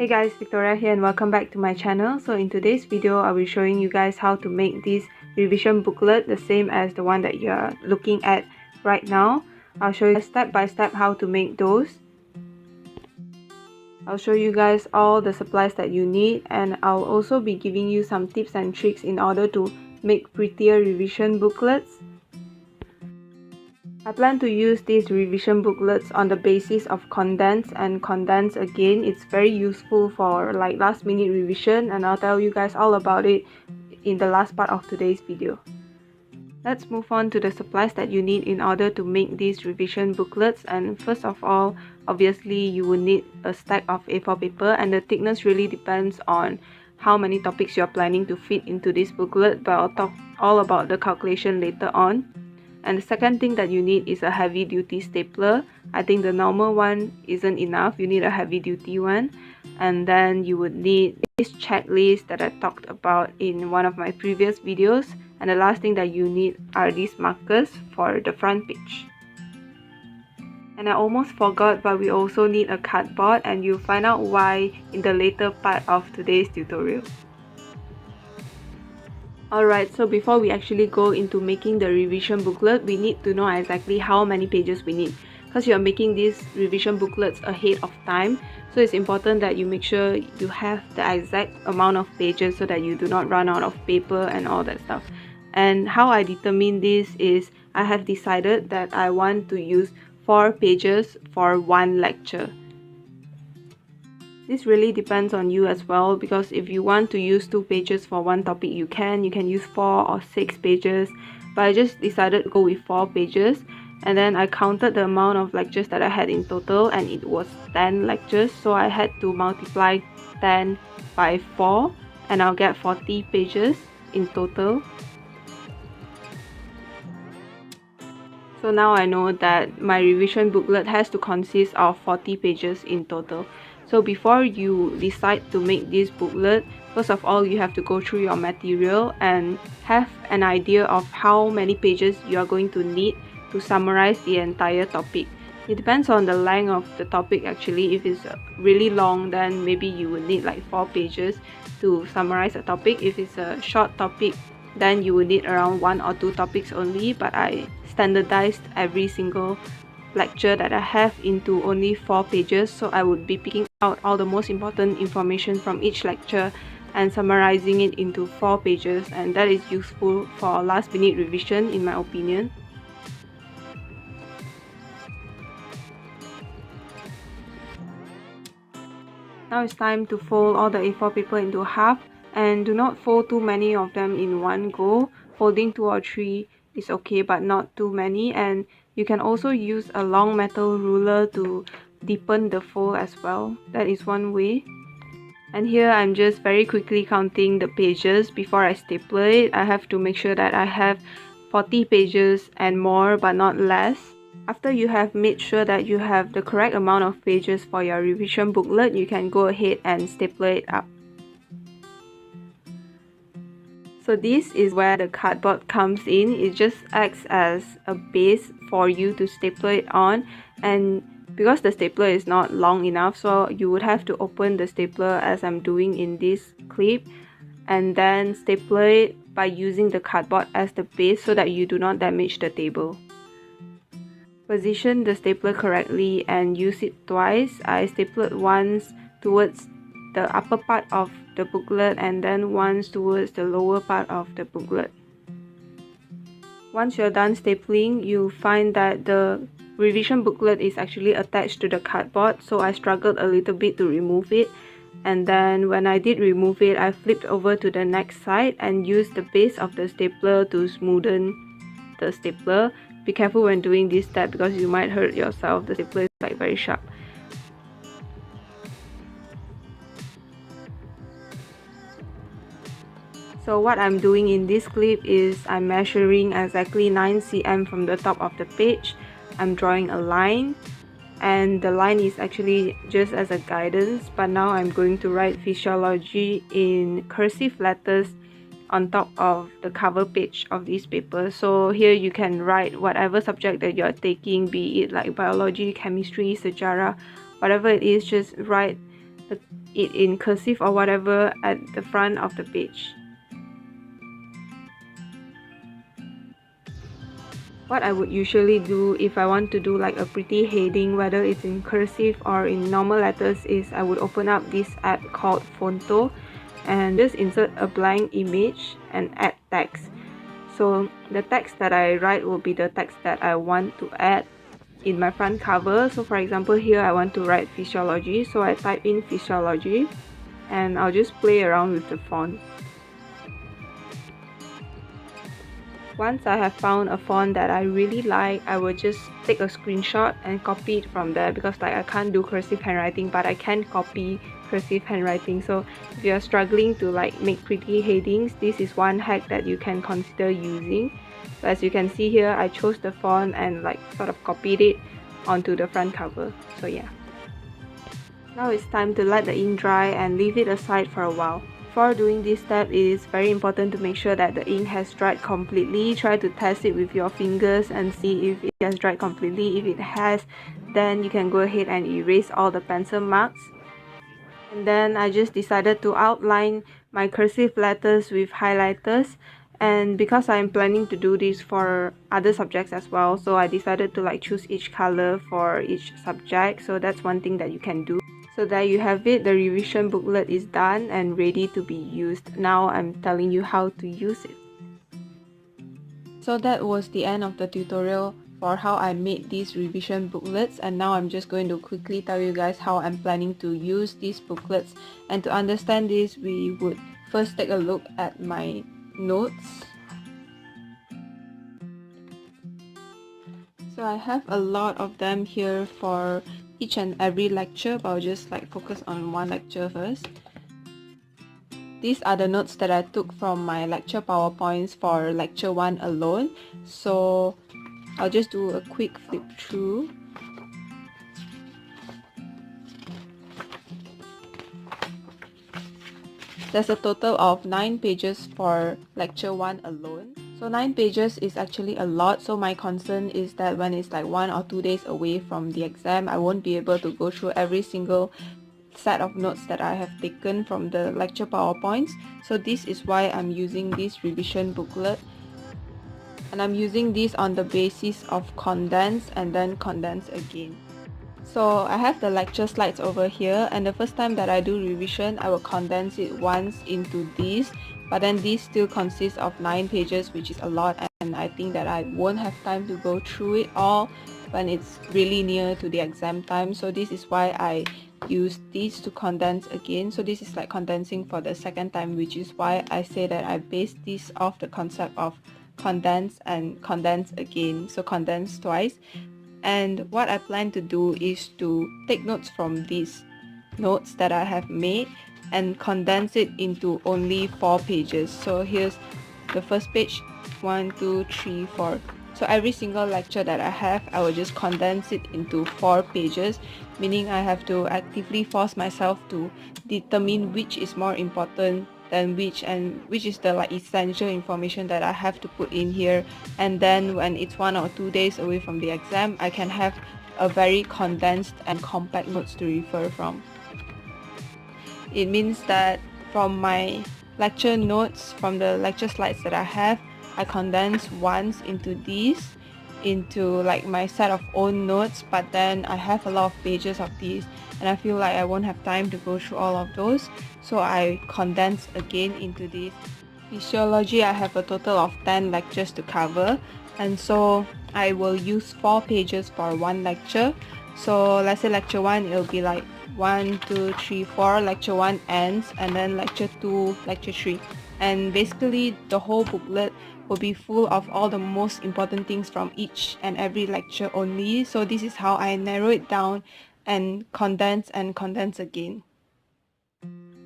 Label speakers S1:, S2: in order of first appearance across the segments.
S1: Hey guys, Victoria here and welcome back to my channel. So in today's video, I'll be showing you guys how to make this revision booklet the same as the one that you are looking at right now. I'll show you step by step how to make those. I'll show you guys all the supplies that you need, and I'll also be giving you some tips and tricks in order to make prettier revision booklets. I plan to use these revision booklets on the basis of condense, and condense again, it's very useful for like last minute revision, and I'll tell you guys all about it in the last part of today's video. Let's move on to the supplies that you need in order to make these revision booklets. And first of all, obviously you will need a stack of A4 paper, and the thickness really depends on how many topics you're planning to fit into this booklet, but I'll talk all about the calculation later on. And the second thing that you need is a heavy duty stapler. I think the normal one isn't enough, you need a heavy duty one. And then you would need this checklist that I talked about in one of my previous videos. And the last thing that you need are these markers for the front page. And I almost forgot, but we also need a cardboard, and you'll find out why in the later part of today's tutorial. Alright, so before we actually go into making the revision booklet, we need to know exactly how many pages we need, because you are making these revision booklets ahead of time. So it's important that you make sure you have the exact amount of pages so that you do not run out of paper and all that stuff. And how I determine this is I have decided that I want to use 4 pages for one lecture. This really depends on you as well, because if you want to use 2 pages for one topic, you can use 4 or 6 pages, but I just decided to go with 4 pages. And then I counted the amount of lectures that I had in total, and it was 10 lectures, so I had to multiply 10 by 4 and I'll get 40 pages in total. So now I know that my revision booklet has to consist of 40 pages in total. So before you decide to make this booklet, first of all, you have to go through your material and have an idea of how many pages you are going to need to summarize the entire topic. It depends on the length of the topic actually. If it's really long, then maybe you would need like 4 pages to summarize a topic. If it's a short topic, then you will need around 1 or 2 topics only, but I standardized every single lecture that I have into only 4 pages, so I would be picking out all the most important information from each lecture and summarizing it into 4 pages, and that is useful for last minute revision in my opinion. Now it's time to fold all the A4 paper into half, and do not fold too many of them in one go. Folding 2 or 3 is okay, but not too many. And you can also use a long metal ruler to deepen the fold as well. That is one way. And here I'm just very quickly counting the pages before I stapler it. I have to make sure that I have 40 pages and more, but not less. After you have made sure that you have the correct amount of pages for your revision booklet, you can go ahead and stapler it up. So this is where the cardboard comes in. It just acts as a base for you to stapler it on, and because the stapler is not long enough, so you would have to open the stapler as I'm doing in this clip, and then stapler it by using the cardboard as the base so that you do not damage the table. Position the stapler correctly and use it twice. I stapled once towards the upper part of the booklet and then once towards the lower part of the booklet. Once you're done stapling, you'll find that the revision booklet is actually attached to the cardboard, so I struggled a little bit to remove it. And then when I did remove it, I flipped over to the next side and used the base of the stapler to smoothen the stapler. Be careful when doing this step because you might hurt yourself. The stapler is like very sharp. So what I'm doing in this clip is I'm measuring exactly 9 cm from the top of the page. I'm drawing a line, and the line is actually just as a guidance, but now I'm going to write physiology in cursive letters on top of the cover page of this paper. So here you can write whatever subject that you're taking, be it like biology, chemistry, sejarah, whatever it is, just write the it in cursive or whatever at the front of the page. What I would usually do if I want to do like a pretty heading, whether it's in cursive or in normal letters, is I would open up this app called Fonto and just insert a blank image and add text. So the text that I write will be the text that I want to add in my front cover. So for example, here I want to write physiology, so I type in physiology and I'll just play around with the font. Once I have found a font that I really like, I will just take a screenshot and copy it from there, because like I can't do cursive handwriting, but I can copy cursive handwriting. So if you're struggling to like make pretty headings, this is one hack that you can consider using. So as you can see here, I chose the font and like sort of copied it onto the front cover. So yeah. Now it's time to let the ink dry and leave it aside for a while. Before doing this step, it is very important to make sure that the ink has dried completely. Try to test it with your fingers and see if it has dried completely. If it has, then you can go ahead and erase all the pencil marks. And then I just decided to outline my cursive letters with highlighters, and because I'm planning to do this for other subjects as well, so I decided to like choose each color for each subject. So that's one thing that you can do. So there you have it, the revision booklet is done and ready to be used. Now I'm telling you how to use it. So that was the end of the tutorial for how I made these revision booklets, and now I'm just going to quickly tell you guys how I'm planning to use these booklets. And to understand this, we would first take a look at my notes. So I have a lot of them here for each and every lecture, but I'll just like focus on one lecture first. These are the notes that I took from my lecture PowerPoints for lecture 1 alone. So I'll just do a quick flip through. There's a total of 9 pages for lecture 1 alone. So 9 pages is actually a lot, so my concern is that when it's like 1 or 2 days away from the exam, I won't be able to go through every single set of notes that I have taken from the lecture PowerPoints. So this is why I'm using this revision booklet. And I'm using this on the basis of condense and then condense again. So I have the lecture slides over here, and the first time that I do revision, I will condense it once into this, but then this still consists of 9 pages, which is a lot, and I think that I won't have time to go through it all when it's really near to the exam time. So this is why I use these to condense again. So this is like condensing for the second time, which is why I say that I base this off the concept of condense and condense again, so condense twice. And what I plan to do is to take notes from these notes that I have made and condense it into only 4 pages. So here's the first page, 1, 2, 3, 4. So every single lecture that I have, I will just condense it into 4 pages, meaning I have to actively force myself to determine which is more important than which, and which is the like essential information that I have to put in here. And then when it's 1 or 2 days away from the exam, I can have a very condensed and compact notes to refer from. It means that from my lecture notes, from the lecture slides that I have, I condense once into these, into like my set of own notes, but then I have a lot of pages of these and I feel like I won't have time to go through all of those, so I condense again into this. Physiology, I have a total of 10 lectures to cover, and so I will use 4 pages for one lecture. So let's say lecture 1, it'll be like 1, 2, 3, 4, lecture 1 ends, and then lecture 2, lecture 3. And basically the whole booklet will be full of all the most important things from each and every lecture only. So this is how I narrow it down and condense again.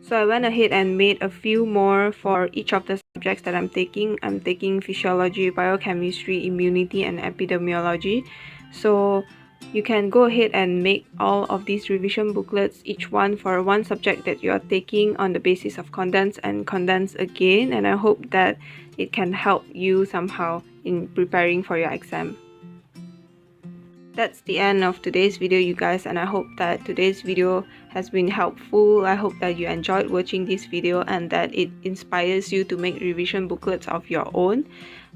S1: So I went ahead and made a few more for each of the subjects that I'm taking. I'm taking physiology, biochemistry, immunity, and epidemiology. So you can go ahead and make all of these revision booklets, each one for one subject that you are taking, on the basis of condense and condense again. And I hope that it can help you somehow in preparing for your exam. That's the end of today's video, you guys, and I hope that today's video has been helpful. I hope that you enjoyed watching this video and that it inspires you to make revision booklets of your own.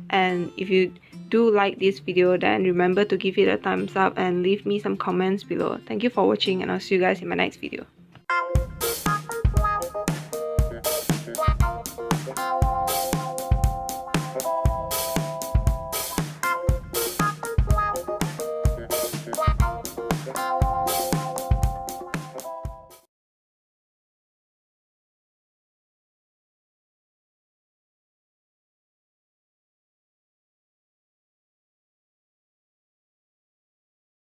S1: And if you do like this video, then remember to give it a thumbs up and leave me some comments below. Thank you for watching, and I'll see you guys in my next video.